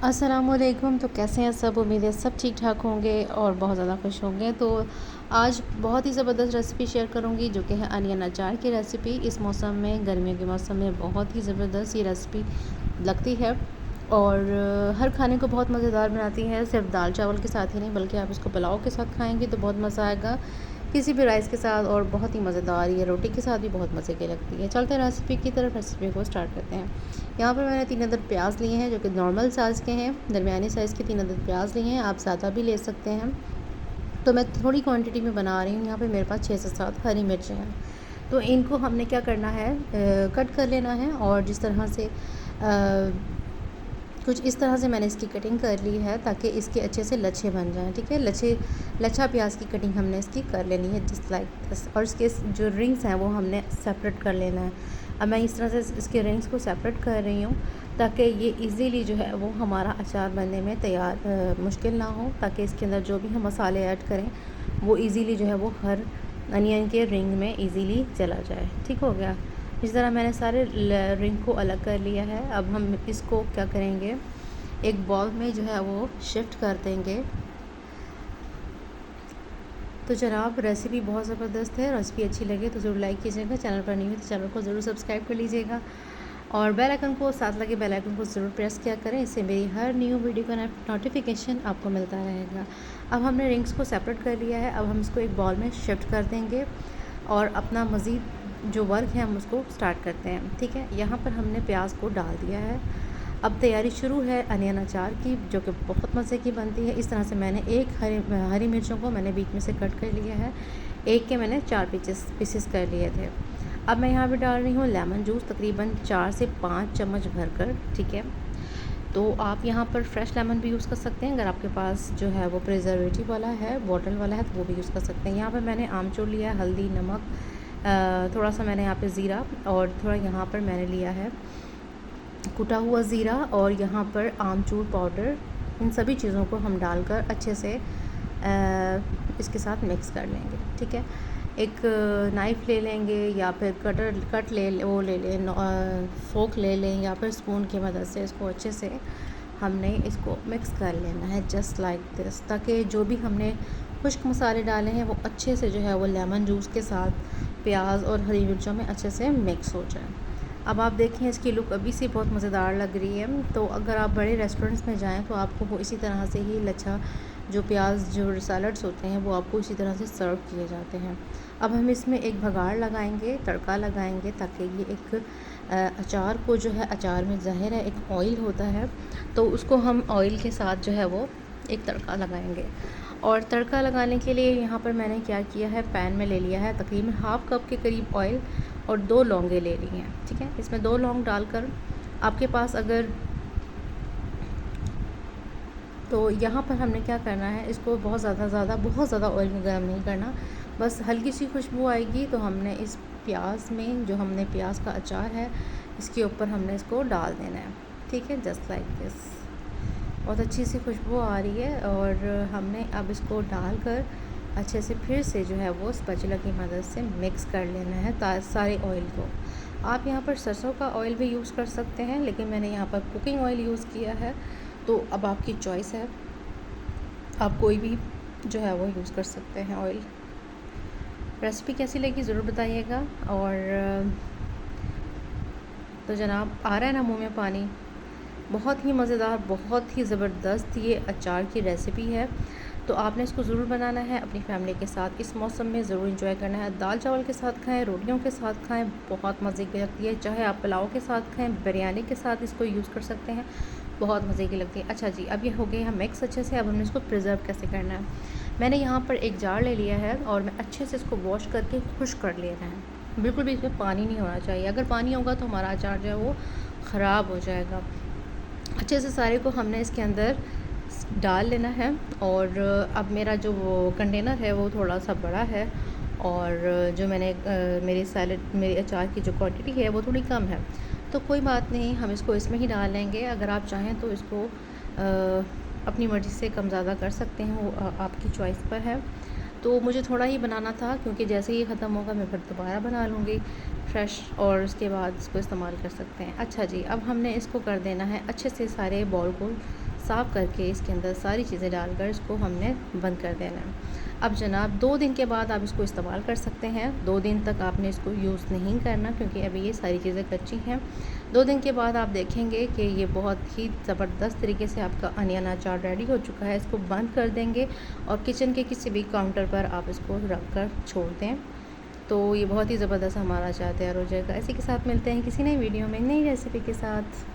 अस्सलामुअलैकुम। तो कैसे हैं सब? उम्मीद है सब ठीक ठाक होंगे और बहुत ज़्यादा खुश होंगे। तो आज बहुत ही ज़बरदस्त रेसिपी शेयर करूंगी जो कि है अनियन अचार की रेसिपी। इस मौसम में, गर्मियों के मौसम में बहुत ही ज़बरदस्त ये रेसिपी लगती है और हर खाने को बहुत मज़ेदार बनाती है। सिर्फ दाल चावल के साथ ही नहीं बल्कि आप इसको पुलाव के साथ खाएँगे तो बहुत मज़ा आएगा, किसी भी राइस के साथ, और बहुत ही मज़ेदार ये रोटी के साथ भी बहुत मज़े की लगती है। चलते हैं रेसिपी की तरफ, रेसिपी को स्टार्ट करते हैं। यहाँ पर मैंने 3 अदद प्याज लिए हैं जो कि नॉर्मल साइज़ के हैं। दरमियानी साइज़ के 3 अदद प्याज लिए हैं, आप ज़्यादा भी ले सकते हैं। तो मैं थोड़ी क्वांटिटी में बना रही हूँ। यहाँ पे मेरे पास 6 से 7 हरी मिर्चें हैं। तो इनको हमने क्या करना है, कट कर लेना है। और जिस तरह से कुछ इस तरह से मैंने इसकी कटिंग कर ली है ताकि इसके अच्छे से लच्छे बन जाएं। ठीक है, लच्छा प्याज की कटिंग हमने इसकी कर लेनी है जस्ट लाइक दिस। और इसके जो रिंग्स हैं वो हमने सेपरेट कर लेना है। अब मैं इस तरह से इसके रिंग्स को सेपरेट कर रही हूँ ताकि ये इजीली जो है वो हमारा अचार बनने में मुश्किल ना हो, ताकि इसके अंदर जो भी हम मसाले ऐड करें वो इजीली जो है वो हर अनियन के रिंग में इजीली चला जाए। ठीक हो गया। इस तरह मैंने सारे रिंग को अलग कर लिया है। अब हम इसको क्या करेंगे, एक बॉल में जो है वो शिफ्ट कर देंगे। तो जनाब, रेसिपी बहुत ज़बरदस्त है। रेसिपी अच्छी लगे तो ज़रूर लाइक कीजिएगा। चैनल पर नहीं हो तो चैनल को ज़रूर सब्सक्राइब कर लीजिएगा और बेल आइकन को, साथ लगे बेल आइकन को ज़रूर प्रेस किया करें। इससे मेरी हर न्यू वीडियो का नोटिफिकेशन आपको मिलता रहेगा। अब हमने रिंग्स को सेपरेट कर लिया है। अब हम इसको एक बॉल में शिफ्ट कर देंगे और अपना मज़ीद जो वर्क है हम उसको स्टार्ट करते हैं। ठीक है, यहाँ पर हमने प्याज को डाल दिया है। अब तैयारी शुरू है अनियन अचार की, जो कि बहुत मज़े की बनती है। इस तरह से मैंने एक हरी मिर्चों को मैंने बीच में से कट कर लिया है। एक के मैंने 4 पीसेस कर लिए थे। अब मैं यहाँ पे डाल रही हूँ लेमन जूस, तकरीबन 4 से 5 चम्मच भरकर। ठीक है, तो आप यहाँ पर फ्रेश लेमन भी यूज़ कर सकते हैं। अगर आपके पास जो है वो प्रिजर्वेटिव वाला है, बॉटल वाला है, तो वो भी यूज़ कर सकते हैं। यहाँ पर मैंने आमचूर लिया है, हल्दी, नमक, थोड़ा सा मैंने यहाँ पे ज़ीरा, और थोड़ा यहाँ पर मैंने लिया है कुटा हुआ ज़ीरा, और यहाँ पर आमचूर पाउडर। इन सभी चीज़ों को हम डालकर अच्छे से इसके साथ मिक्स कर लेंगे। ठीक है, एक नाइफ़ ले लेंगे या फिर कट ले लें, फोक ले लें, या फिर स्पून की मदद से इसको अच्छे से हमने इसको मिक्स कर लेना है जस्ट लाइक दिस, ताकि जो भी हमने खुश्क मसाले डाले हैं वो अच्छे से जो है वो लेमन जूस के साथ प्याज और हरी मिर्चों में अच्छे से मिक्स हो जाए। अब आप देखें इसकी लुक अभी से बहुत मज़ेदार लग रही है। तो अगर आप बड़े रेस्टोरेंट्स में जाएं तो आपको वो इसी तरह से ही लच्छा, जो प्याज, जो सैलड्स होते हैं वो आपको इसी तरह से सर्व किए जाते हैं। अब हम इसमें एक भगाड़ लगाएंगे, तड़का लगाएंगे, ताकि ये एक अचार को जो है, अचार में ज़ाहिर है एक ऑयल होता है, तो उसको हम ऑयल के साथ जो है वो एक तड़का लगाएंगे। और तड़का लगाने के लिए यहाँ पर मैंने क्या किया है, पैन में ले लिया है तकरीबन हाफ़ कप के करीब ऑयल और 2 लौंगे ले ली हैं। ठीक है, इसमें 2 लौंग डालकर, आपके पास अगर, तो यहाँ पर हमने क्या करना है, इसको बहुत ज़्यादा ऑयल में गर्म नहीं करना, बस हल्की सी खुशबू आएगी तो हमने इस प्याज में, जो हमने प्याज का अचार है, इसके ऊपर हमने इसको डाल देना है। ठीक है, जस्ट लाइक दिस। बहुत अच्छी सी खुशबू आ रही है और हमने अब इसको डालकर अच्छे से फिर से जो है वो स्पैचुला की मदद से मिक्स कर लेना है सारे ऑयल को। आप यहाँ पर सरसों का ऑयल भी यूज़ कर सकते हैं, लेकिन मैंने यहाँ पर कुकिंग ऑयल यूज़ किया है। तो अब आपकी चॉइस है, आप कोई भी जो है वो यूज़ कर सकते हैं ऑयल। रेसिपी कैसी लगी ज़रूर बताइएगा। और तो जनाब, आ रहा है ना मुँह में पानी। बहुत ही मज़ेदार, बहुत ही ज़बरदस्त ये अचार की रेसिपी है। तो आपने इसको ज़रूर बनाना है अपनी फैमिली के साथ, इस मौसम में ज़रूर इंजॉय करना है। दाल चावल के साथ खाएं, रोटियों के साथ खाएं, बहुत मज़े की लगती है। चाहे आप पुलाव के साथ खाएं, बिरयानी के साथ इसको यूज़ कर सकते हैं, बहुत मज़े की लगती है। अच्छा जी, अब ये हो गया है मिक्स अच्छे से। अब हमने इसको प्रिज़र्व कैसे करना है, मैंने यहाँ पर एक जार ले लिया है और मैं अच्छे से इसको वॉश करके खुश्क कर लेना है। बिल्कुल भी इसमें पानी नहीं होना चाहिए, अगर पानी होगा तो हमारा अचार जो है वो ख़राब हो जाएगा। अच्छे से सारे को हमने इसके अंदर डाल लेना है। और अब मेरा जो वो कंटेनर है वो थोड़ा सा बड़ा है, और जो मैंने मेरी अचार की जो क्वांटिटी है वो थोड़ी कम है, तो कोई बात नहीं, हम इसको इसमें ही डाल लेंगे। अगर आप चाहें तो इसको अपनी मर्ज़ी से कम ज़्यादा कर सकते हैं, वो आपकी चॉइस पर है। तो मुझे थोड़ा ही बनाना था, क्योंकि जैसे ही ख़त्म होगा मैं फिर दोबारा बना लूँगी फ्रेश, और उसके बाद इसको इस्तेमाल कर सकते हैं। अच्छा जी, अब हमने इसको कर देना है अच्छे से, सारे बॉल को साफ़ करके इसके अंदर सारी चीज़ें डालकर इसको हमने बंद कर देना है। अब जनाब 2 दिन के बाद आप इसको इस्तेमाल कर सकते हैं। 2 दिन तक आपने इसको यूज़ नहीं करना क्योंकि अभी ये सारी चीज़ें कच्ची हैं। 2 दिन के बाद आप देखेंगे कि ये बहुत ही ज़बरदस्त तरीके से आपका अनियन अचार रेडी हो चुका है। इसको बंद कर देंगे और किचन के किसी भी काउंटर पर आप इसको रख कर छोड़ दें, तो ये बहुत ही ज़बरदस्त हमारा अचार तैयार हो जाएगा। इसी के साथ मिलते हैं किसी नई वीडियो में नई रेसिपी के साथ।